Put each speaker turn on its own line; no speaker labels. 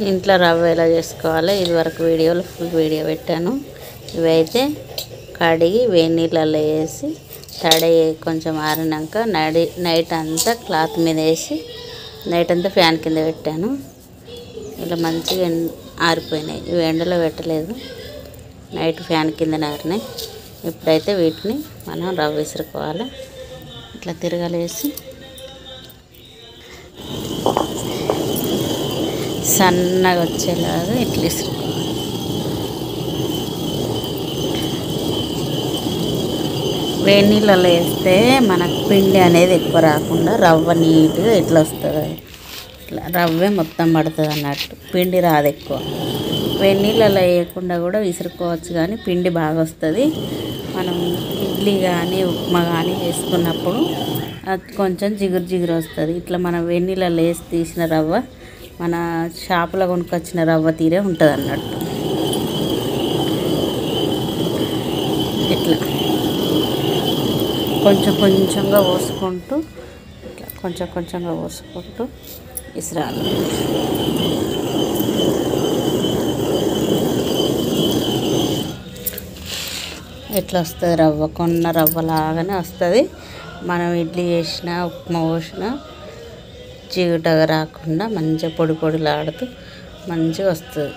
ఇంట్లో రవ్వ ఎలా చేసుకోవాలో ఇదివరకు వీడియోలో ఫుల్ వీడియో పెట్టాను. ఇవైతే కడిగి వేడి నీళ్ళల్లో వేసి కొంచెం ఆరినాక నైట్ అంతా క్లాత్ మీద వేసి నైట్ అంతా ఫ్యాన్ కింద పెట్టాను. ఇలా మంచిగా ఆరిపోయినాయి. ఇవి ఎండలో పెట్టలేదు, నైట్ ఫ్యాన్ కింద ఆరినాయి. ఇప్పుడైతే వీటిని మనం రవ్వ విసురుకోవాలి. ఇట్లా తిరగలేసి సన్నగా వచ్చేలాగా ఇట్లా విసురుకోవాలి. వేడి నీళ్ళలో వేస్తే మనకు పిండి అనేది ఎక్కువ రాకుండా రవ్వ నీట్గా ఇట్లా వస్తుంది. ఇట్లా రవ్వే మొత్తం పడుతుంది అన్నట్టు, పిండి రాదు ఎక్కువ. వేడి నీళ్ళలో వేయకుండా కూడా విసురుకోవచ్చు, కానీ పిండి బాగా వస్తుంది. మనం ఇడ్లీ కానీ ఉప్మా కానీ వేసుకున్నప్పుడు అది కొంచెం జిగురు జిగురు వస్తుంది. ఇట్లా మనం వేడి నీళ్ళలో వేసి తీసిన రవ్వ మన షాపులో కొనుక్కొచ్చిన రవ్వ తీరే ఉంటుంది అన్నట్టు. ఇట్లా కొంచెం కొంచెంగా పోసుకుంటూ ఇట్లా కొంచెం కొంచెంగా పోసుకుంటూ విసిరాలి. ఎట్లా వస్తుంది రవ్వ, కొన్న రవ్వలాగానే వస్తుంది. మనం ఇడ్లీ చేసిన ఉప్మా పోసిన జిగుటగా రాకుండా మంచిగా పొడి పొడిలాడుతూ మంచిగా వస్తుంది.